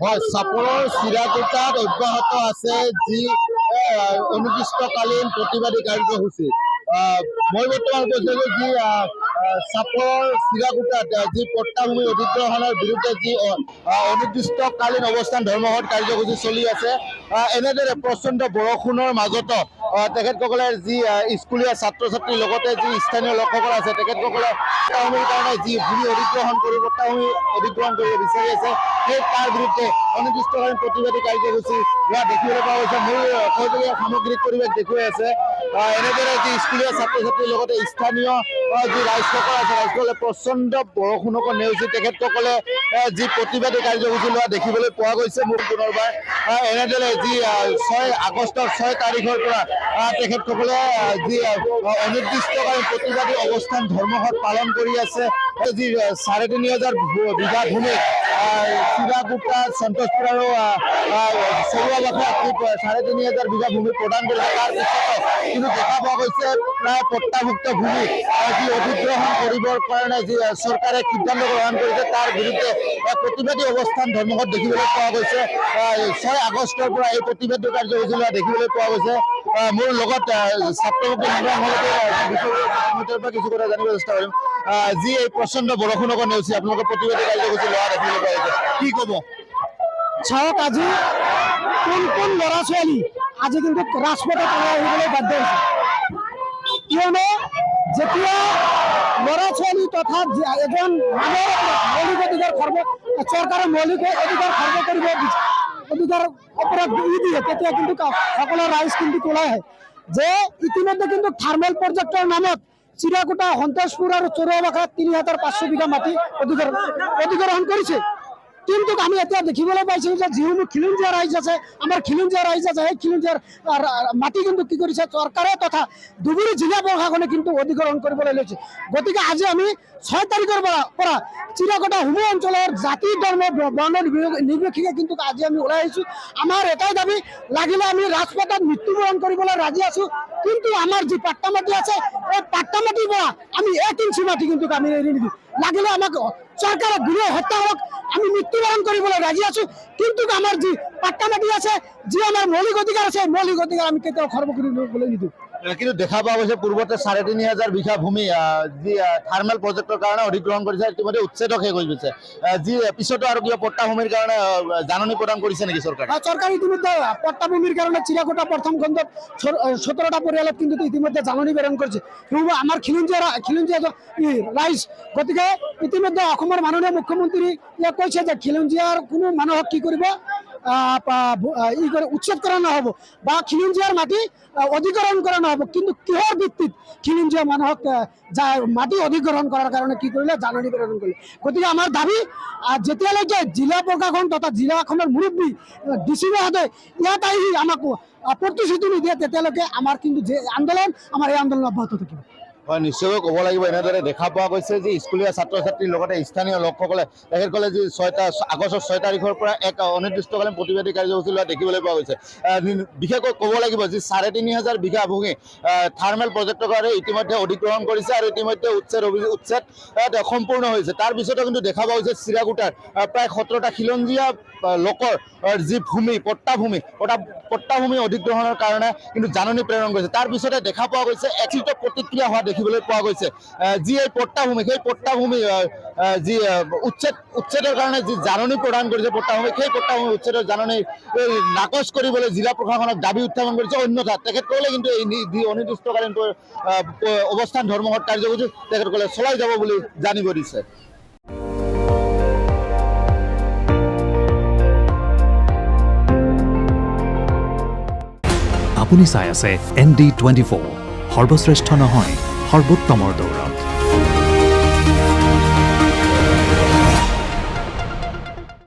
হয়, চাপৰৰ চিৰাকুটাত অব্যাহত আছে যি অনিৰ্দিষ্টকালীন প্ৰতিবাদী কাৰ্যসূচী। মই বৰ্তমান কৈছিলোঁ যি চাপৰৰ চিৰাকুটাত যি পট্টাভূমি অধিগ্ৰহণৰ বিৰুদ্ধে যি অনিৰ্দিষ্টকালীন অৱস্থান ধৰ্মঘট কাৰ্যসূচী চলি আছে, এনেদৰে প্ৰচণ্ড বৰষুণৰ মাজতো তেখেতসকলে যি স্কুলীয়া ছাত্ৰ ছাত্ৰীৰ লগতে যি স্থানীয় লোকসকল আছে তেখেতসকলে পট্টাভূমিৰ কাৰণে যি ভূমি অধিগ্ৰহণ কৰি পট্টাভূমি অধিগ্ৰহণ কৰিব বিচাৰি আছে, সেই তাৰ বিৰুদ্ধে অনিৰ্দিষ্টকালীন প্ৰতিবাদী কাৰ্যসূচী হোৱা দেখিবলৈ পোৱা গৈছে। মোৰ সহযোগীয়ে সামগ্ৰিক পৰিৱেশ দেখুৱাই আছে। এনেদৰে যি স্কুলীয়া ছাত্ৰ ছাত্ৰীৰ লগতে স্থানীয় যি ৰাইজসকল আছে, ৰাইজসকলে প্ৰচণ্ড বৰষুণকো নেওচি তেখেতসকলে যি প্ৰতিবাদী কাৰ্যসূচী লোৱা দেখিবলৈ পোৱা গৈছে। মোৰ পুনৰবাৰ এনেদৰে যি 6 আগষ্টৰ 6 তাৰিখৰ পৰা তেখেতসকলে যি অনিৰ্দিষ্টকালীন প্ৰতিবাদী অৱস্থান ধৰ্মঘট পালন কৰি আছে। যি ৩,৫০০ বিঘা ভূমি চিৰাকুটা, সন্তোষপুৰ আৰু চৰুৱাবাসাত ৩,৫০০ বিঘা ভূমি প্ৰদান কৰিছে। তাৰ পিছতো কিন্তু দেখা পোৱা গৈছে প্ৰায় পট্টাভুক্ত ভূমি যি অধিগ্ৰহণ কৰিবৰ কাৰণে যি চৰকাৰে সিদ্ধান্ত গ্ৰহণ কৰিছে, তাৰ বিৰুদ্ধে প্ৰতিবাদী অৱস্থান ধৰ্মঘট দেখিবলৈ পোৱা গৈছে। 6 আগষ্টৰ পৰা এই প্ৰতিবাদী কাৰ্যসূচী লোৱা দেখিবলৈ পোৱা গৈছে। মোৰ লগত ছাত্ৰমুক্তি সংগ্ৰাম সমিতিৰ পৰা কিছু কথা জানিব চেষ্টা কৰিম। যি এই প্ৰচণ্ড বৰষুণকো নেওচি আপোনালোকে প্ৰতিবাদী কাৰ্যসূচী লোৱা দেখিবলৈ পোৱা গৈছে, কি ক'ব? চাওক, আজি কোন ল'ৰা ছোৱালী আজি কিন্তু ৰাজপথত ওলাই আহিবলৈ বাধ্য হৈছে। কিয়নো যেতিয়া ল'ৰা ছোৱালী তথা এজন মানুহৰ মৌলিক অধিকাৰ চৰকাৰে মৌলিক অধিকাৰ খৰ্ব কৰিব অধিকাৰ অপৰাধ দিয়ে, তেতিয়া কিন্তু সকলো ৰাইজ কিন্তু ওলাই আহে। যে ইতিমধ্যে কিন্তু থাৰ্মেল প্ৰজেক্টৰ নামত চিৰাকুটা, সন্তোষপুৰ আৰু চৰুৱাবাসাত ৩,৫০০ বিঘা মাটি অধিগ্ৰহণ কৰিছে। কিন্তু আমি এতিয়া দেখিবলৈ পাইছো যে যিসমূহ খিলঞ্জীয়া ৰাইজ আছে, আমাৰ খিলঞ্জীয়া ৰাইজ আছে, সেই খিলঞ্জীয়াৰ মাটি কিন্তু কি কৰিছে চৰকাৰে তথা ধুবুৰী জিলা প্ৰশাসনে কিন্তু অধিগ্ৰহণ কৰিবলৈ লৈছে। গতিকে আজি আমি 6 তাৰিখৰ পৰা চিৰাকুটা হুমু অঞ্চলৰ জাতি ধৰ্ম বৰ্ণ নিৰ্বিশেষে কিন্তু আজি আমি ওলাই আহিছোঁ। আমাৰ এটাই দাবী, লাগিলে আমি ৰাজপথত মৃত্যুবৰণ কৰিবলৈ ৰাজি আছোঁ, কিন্তু আমাৰ যি পাট্টা মাটি আছে, এই পাট্টা মাটিৰ পৰা আমি 1 ইঞ্চি মাটি কিন্তু আমি এৰি নিদিওঁ। লাগিলে আমাক চৰকাৰে গৃহ হত্যা হওক, আমি মৃত্যুবৰণ কৰিবলৈ ৰাজি আছোঁ, কিন্তু আমাৰ যি পাট্টা মাটি আছে, যি আমাৰ মৌলিক অধিকাৰ আছে, মৌলিক অধিকাৰ আমি কেতিয়াও খৰ্ব কৰিবলৈ নিদিওঁ। কিন্তু দেখা পোৱা গৈছে পূৰ্বতে ৩,৫০০ বিঘা ভূমি যি থাৰ্মেল প্ৰজেক্টৰ কাৰণে অধিগ্ৰহণ কৰিছে, ইতিমধ্যে উচ্ছেদক শেষ হৈ গৈছে। যি পিছতো আৰু কিবা পট্টাভূমিৰ কাৰণে জাননী প্ৰদান কৰিছে নেকি চৰকাৰে? চৰকাৰে ইতিমধ্যে পট্টাভূমিৰ কাৰণে চিৰাকুটা প্ৰথম খণ্ডত ১৭টা পৰিয়ালত কিন্তু ইতিমধ্যে জাননী প্ৰেৰণ কৰিছে। সেইবোৰ আমাৰ খিলঞ্জীয়া ৰাইজ। গতিকে ইতিমধ্যে অসমৰ মাননীয় মুখ্যমন্ত্ৰীয়ে কৈছে যে খিলঞ্জীয়াৰ কোনো মানুহক কি কৰিব উচ্ছেদ কৰা নহ'ব বা খিলঞ্জীয়াৰ মাটি অধিগ্ৰহণ কৰা নহ'ব। কিন্তু কিহৰ ভিত্তিত খিলঞ্জীয়া মানুহক মাটি অধিগ্ৰহণ কৰাৰ কাৰণে কি কৰিলে জাননী প্ৰেৰণ কৰিলে। গতিকে আমাৰ দাবী, যেতিয়ালৈকে জিলা প্ৰশাসন তথা জিলাখনৰ মুৰব্বী ডিচি মহোদয় ইয়াত আহি আমাক প্ৰতিশ্ৰুতি নিদিয়ে, তেতিয়ালৈকে আমাৰ কিন্তু যে আন্দোলন, আমাৰ এই আন্দোলন অব্যাহত থাকিব। হয়, নিশ্চয়কৈ ক'ব লাগিব। এনেদৰে দেখা পোৱা গৈছে যে স্কুলীয়া ছাত্ৰ ছাত্ৰীৰ লগতে স্থানীয় লোকসকলে তেখেতসকলে যি 6 আগষ্টৰ 6 তাৰিখৰ পৰা এক অনিৰ্দিষ্টকালীন প্ৰতিবাদী কাৰ্যসূচী লোৱা দেখিবলৈ পোৱা গৈছে। বিশেষকৈ ক'ব লাগিব যি ৩,৫০০ বিঘা ভূমি থাৰ্মেল প্ৰজেক্টৰ কাৰণে ইতিমধ্যে অধিগ্ৰহণ কৰিছে আৰু ইতিমধ্যে উচ্ছেদ সম্পূৰ্ণ হৈছে। তাৰ পিছতো কিন্তু দেখা পোৱা গৈছে চিৰাকুটাৰ প্ৰায় 17টা খিলঞ্জীয়া লোকৰ যি ভূমি পট্টাভূমি অধিগ্ৰহণৰ কাৰণে কিন্তু জাননী প্ৰেৰণ কৰিছে। তাৰ পিছতে দেখা পোৱা গৈছে একচিত প্ৰতিক্ৰিয়া হোৱা দেখিবলৈ পোৱা গৈছে। যি এই পট্টাভূমি, সেই পট্টাভূমি যি উচ্ছেদৰ কাৰণে যি জাননী প্ৰদান কৰিছে পট্টাভূমি, সেই পট্টাভূমি উচ্ছেদৰ জাননী নাকচ কৰিবলৈ জিলা প্ৰশাসনক দাবী উত্থাপন কৰিছে। অন্যথা তেখেতসকলে কিন্তু এই যি অনিৰ্দিষ্টকালীন অৱস্থান ধৰ্মঘট কাৰ্যসূচী তেখেতসকলে চলাই যাব বুলি জানিব দিছে। আপুনি চাই আছে ND24, সৰ্বশ্ৰেষ্ঠ নহয়, সৰ্বোত্তমৰ দৌৰ।